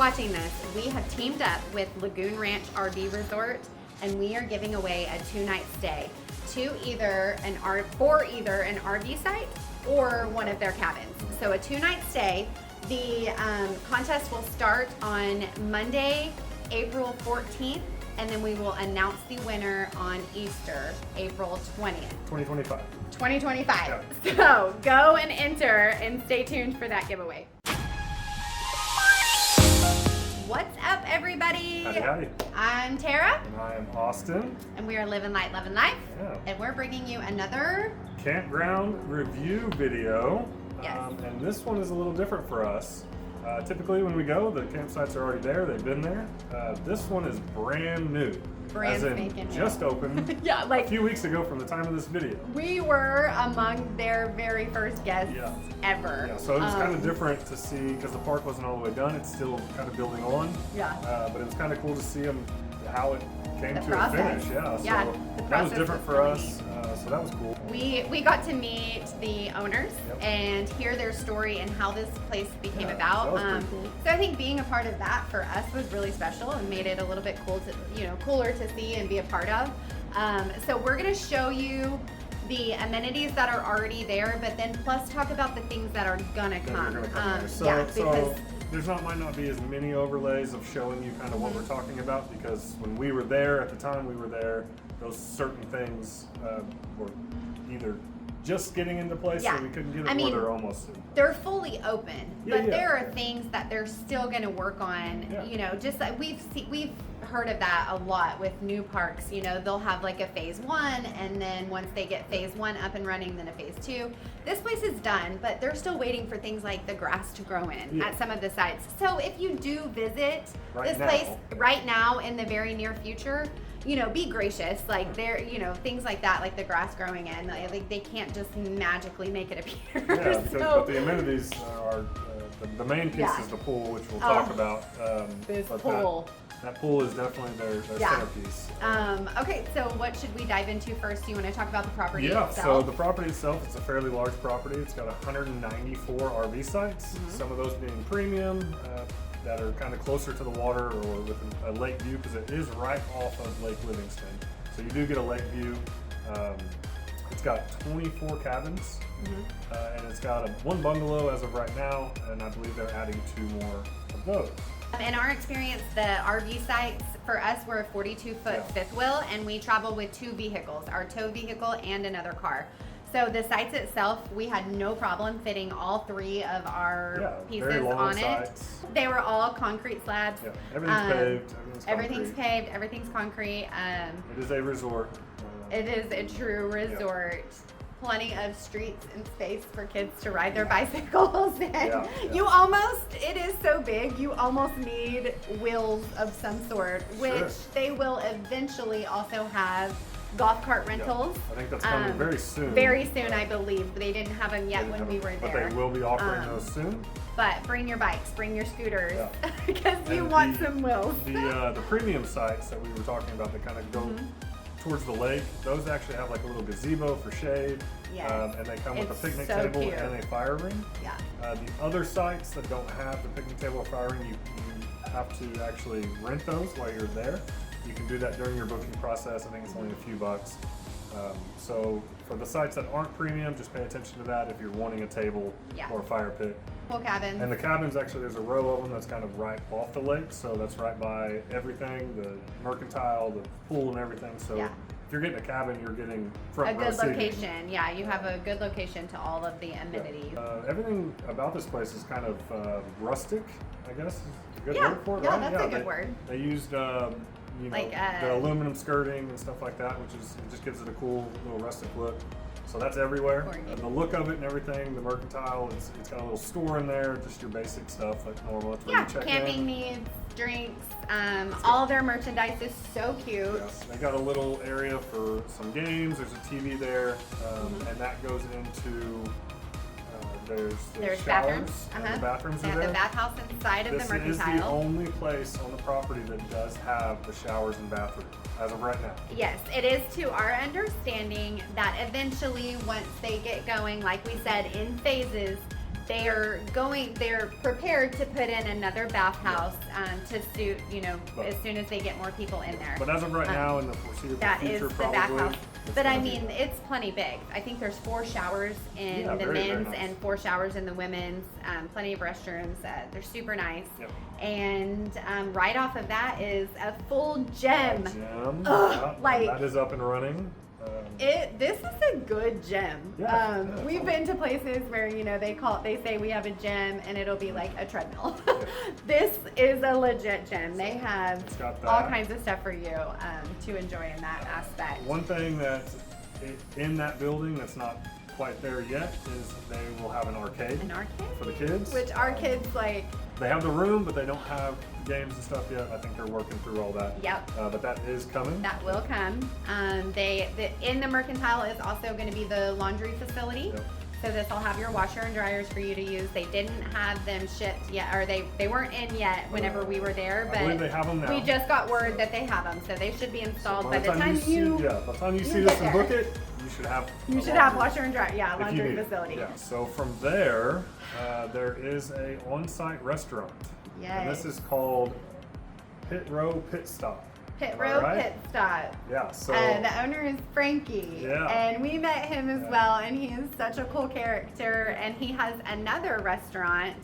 watching this, we have teamed up with Lagoon Ranch RV Resort, and we are giving away a 2-night stay for either an RV site or one of their cabins. So a 2-night stay. The contest will start on Monday, April 14th, and then we will announce the winner on Easter, April 20th. 2025. 2025. Yeah. So go and enter and stay tuned for that giveaway. What's up, everybody? Howdy, howdy. I'm Tara. And I am Austin. And we are Living Light, Loving Life. Yeah. And we're bringing you another campground review video. Yes. And this one is a little different for us. Typically when we go, the campsites are already there, they've been there. This one is brand new. Brand as in spanking new. just opened Yeah, like a few weeks ago from the time of this video. we were among their very first guests Yeah. ever. Yeah, so it was kind of different to see, because the park wasn't all the way done, it's still kind of building on. Yeah. But it was kind of cool to see how it came The to process. a finish. Yeah, Yeah, so the that was process different was for really us, so that was cool. We got to meet the owners Yep. and hear their story and how this place became Yeah, about. that was pretty cool. So I think being a part of that for us was really special and made it a little bit cooler to see and be a part of. So we're gonna show you the amenities that are already there, but then plus talk about the things that are gonna That are come. gonna come there. So, Yeah, so because there's might not be as many overlays of showing you kind of what we're talking about, because when we were there, at the time we were there, those certain things were either just getting into place, Yeah. or we couldn't get I it, mean, or they're almost in. they're fully open, Yeah, but yeah. there are things that they're still going to work on. Yeah. You know, just like we've heard of that a lot with new parks. You know, they'll have like a phase 1, and then once they get phase 1 up and running, then a phase 2. This place is done, but they're still waiting for things like the grass to grow in Yeah. at some of the sites. So if you do visit Right this now. place right now in the very near future, you know, be gracious. Like there, you know, things like that, like the grass growing in, like they can't just magically make it appear. Yeah, because So- but the amenities are the main piece Yeah. is the pool, which we'll talk Oh, about. this but pool. That pool is definitely their Yeah. centerpiece. Okay, so what should we dive into first? Do you want to talk about the property Yeah, itself? so the property itself, it's a fairly large property. It's got 194 RV sites, Mm-hmm. some of those being premium, that are kind of closer to the water or with a lake view, because it is right off of Lake Livingston. So you do get a lake view. It's got 24 cabins, and it's got one bungalow as of right now, and I believe they're adding 2 more of those. In our experience, the RV sites for us were a 42-foot Yeah. fifth wheel, and we travel with 2 vehicles, our tow vehicle and another car. So the sites itself, we had no problem fitting all 3 of our Yeah, pieces very long on sites. it. They were all concrete slabs. Yeah, everything's paved, Everything's concrete. paved, everything's concrete. It is a resort. It is a true resort. Plenty of streets and space for kids to ride their bicycles. And Yeah. it is so big, you almost need wheels of some sort, which Sure. they will eventually also have golf cart rentals. I think that's coming very soon. Very soon, I believe. They didn't have them yet They when didn't we have were them, there. But they will be offering those soon. But bring your bikes, bring your scooters, Yeah. because you And want the- some wheels. The premium sites that we were talking about that kind of go towards the lake, those actually have like a little gazebo for shade. Yes. And they come with It's a picnic so table cute. and a fire ring. Yeah. The other sites that don't have the picnic table or fire ring, you have to actually rent those while you're there. You can do that during your booking process. I think it's only a few bucks. So for the sites that aren't premium, just pay attention to that if you're wanting a table Yeah. or a fire pit. Full cabins. And the cabins, actually, there's a row of them that's kind of right off the lake, so that's right by everything, the mercantile, the pool and everything. So Yeah. if you're getting a cabin, you're getting A front row good seating. location. Yeah, you have a good location to all of the amenities. Everything about this place is kind of rustic, I guess is a good Yeah, word for it, yeah, right? that's a good word. They used Like, the aluminum skirting and stuff like that, which is, it just gives it a cool little rustic look. So that's everywhere. Coordinated. The look of it and everything, the mercantile, it's got a little store in there, just your basic stuff like normal. That's where Yeah, you check camping in. needs, drinks, all their merchandise is so cute. Yeah, they got a little area for some games. There's a TV there, Mm-hmm. and that goes into there's There's showers bathrooms. and the bathrooms They are have there. the bathhouse inside of This the is the mercantile. only place on the property that does have the showers and bathroom as of right now. Yes, it is to our understanding that eventually, once they get going, like we said, in phases, they're prepared to put in another bathhouse to suit, as soon as they get more people in there. But as of right now, in the foreseeable That future, is the probably. bathhouse. it's But I gonna be mean, that. it's plenty big. I think there's 4 showers in Yeah, the very, very men's nice. and 4 showers in the women's. Plenty of restrooms. They're super nice. Yep. And right off of that is a full gym. Gym. Ugh, like- that is up and running. This is a good gym. Yeah. We've been to places where they say we have a gym and it'll be like a treadmill. This is a legit gym. They have It's got all that. kinds of stuff for you to enjoy in that aspect. One thing that in that building that's not quite there yet is they will have an arcade. An arcade for the kids. which our kids like. They have the room, but they don't have games and stuff yet. I think they're working through all that. Yep. But that is coming. That will come. In the Mercantile is also going to be the laundry facility. Yep. So this will have your washer and dryers for you to use. They didn't have them shipped yet, or they weren't in yet whenever we were there. I But believe they have them now. we just got word that they have them, so they should be installed by the time by the you time you see get this and there. book it, you should have. you a should have laundry washer and dryer. Yeah, if you laundry need it. facility. Yeah. So from there, there is a on-site restaurant. Yay. And this is called Pit Row Pit Stop. Pit Am I Row right? Pit Stop. Yeah. So The owner is Frankie, Yeah. and we met him as Yeah. well, and he is such a cool character. And he has another restaurant,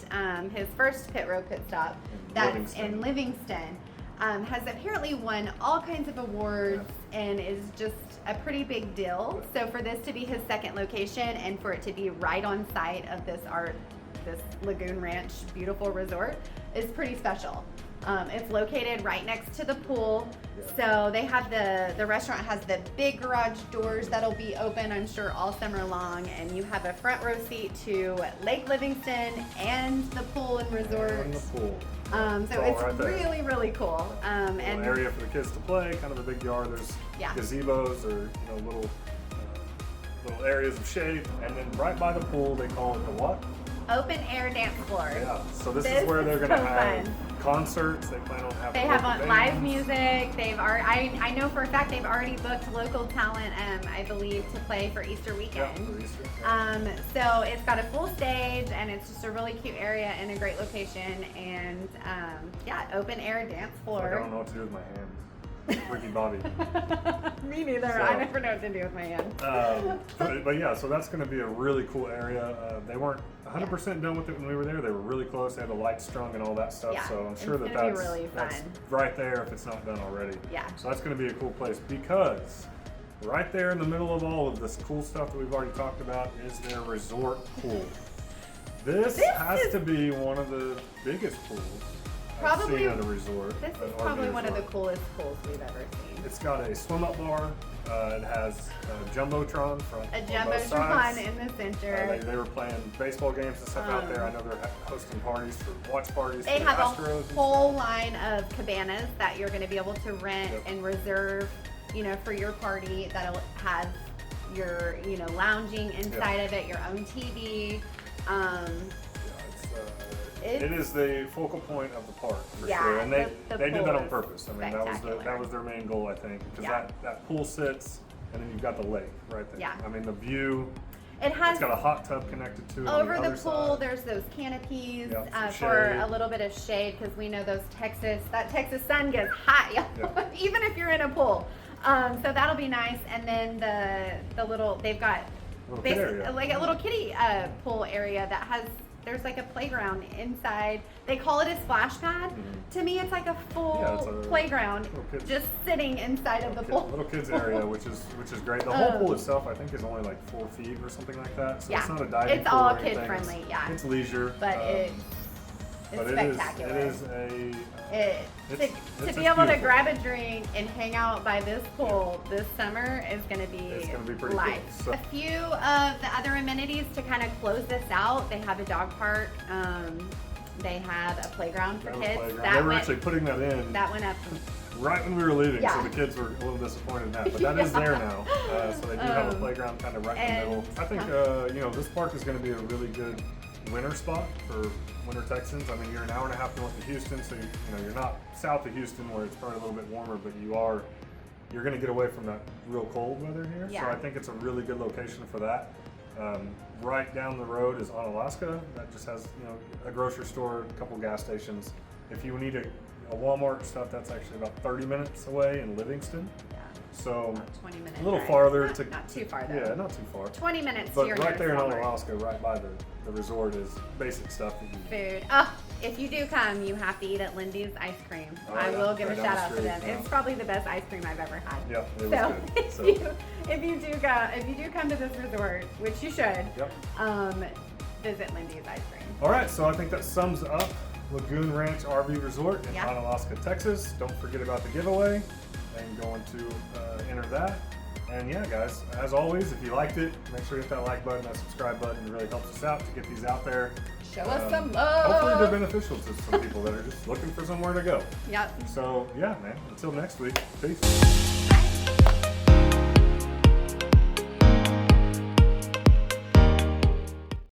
his first Pit Row Pit Stop, that's Livingston. in Livingston, has apparently won all kinds of awards and is just a pretty big deal. So for this to be his second location and for it to be right on site of this Lagoon Ranch beautiful resort is pretty special. It's located right next to the pool. So they have the restaurant has the big garage doors that'll be open, I'm sure, all summer long. And you have a front row seat to Lake Livingston and the pool and resort. And the pool. So all it's right there. really, really cool. An And area for the kids to play, kind of a big yard. There's Yeah. gazebos or little areas of shade, and then right by the pool they call it the what? open air dance floor. Yeah. So this This is where they're is gonna so have fun. concerts. They plan on having. They have local on live bands. music. I know for a fact they've already booked local talent, I believe, to play for Easter Yeah, weekend. for Easter. Yeah. So it's got a full stage, and it's just a really cute area and a great location, and open air dance I floor. don't know what to do with my hands. Ricky Bobby. Me neither. So- I never know what to do with my hand. But yeah, so that's going to be a really cool area. They weren't 100% done with it when we were there. They were really close. They had the lights strung and all that stuff. Yeah, So I'm it's sure that gonna be that's, really that's fun. right there if it's not done already. Yeah. So that's going to be a cool place because right there in the middle of all of this cool stuff that we've already talked about is their resort pool. This has is- to be one of the biggest pools I've Probably- seen at a resort. This an is RV probably one of the resort. coolest pools we've ever seen. It's got a swim up bar. It has a jumbotron front. A on both jumbotron sides. in the They center. were playing baseball games and stuff out there. I know they're hosting parties for watch parties. They for the have a Astros and whole line of cabanas that you're going to be able to rent Yep. and reserve, for your party. That'll have your, lounging inside of it, your own TV. stuff. It's- It is the focal point of the park for Yeah, sure, and they the did pool that on is purpose. I mean, that spectacular. was their main goal, I think, because Yeah. that pool sits, and then you've got the lake right there. Yeah. I mean, the view. It has It's got a hot tub connected to it. on over the other pool. side. There's those canopies Yeah, some for shade. a little bit of shade because we know that Texas sun gets hot, y'all. Yeah. Even if you're in a pool. So that'll be nice. And then they've got Little kid area. like a little kiddie pool area that there's like a playground inside. They call it a splash pad. To me, it's like a full Yeah, it's a playground little kids- just sitting inside of the pool. Little kids area, which is great. The whole pool itself, I think, is only like 4 feet or something like that. So Yeah. it's not a diving It's pool all or anything. kid-friendly, yeah. It's leisure. But it's but spectacular. It is a. To It's be able to beautiful. grab a drink and hang out by this pool this summer is going to be It's gonna be pretty life. cool. So- A few of the other amenities to kind of close this out. They have a dog park. They have a playground for That was kids. playground. They were actually putting that in that went up. right when we were leaving, so Yeah. the kids were a little disappointed in that. But that is there now, so they do have a playground kind of right in the and- middle. I think this park is going to be a really good winter spot for winter Texans. I mean, you're an hour and a half north of Houston, so you're not south of Houston where it's probably a little bit warmer, but you're going to get away from that real cold weather here. So Yeah. I think it's a really good location for that. Right down the road is Onalaska. That just has, you know, a grocery store, a couple gas stations. If you need a Walmart stuff, that's actually about 30 minutes away in Livingston. Yeah. So About 20 minutes. a little farther to not too far though. Yeah, not too far. 20 minutes to But your right there in nearest Walmart. Onalaska, right by the resort, is basic stuff that you need. Food. Oh, if you do come, you have to eat at Lindy's Ice Cream. Oh, I yeah, will give right a down shout the out to them. street, yeah. It's probably the best ice cream I've ever had. Yep, it was So, good. So, if you do come to this resort, which you should, yep. visit Lindy's Ice Cream. All right, so I think that sums up Lagoon Ranch RV Resort in Yeah. Onalaska, Texas. Don't forget about the giveaway and going to enter that. And yeah, guys, as always, if you liked it, make sure you hit that like button, that subscribe button. It really helps us out to get these out there. Show us some love. Hopefully they're beneficial to some people that are just looking for somewhere to go. Yep. So yeah, man, until next week, peace. Bye.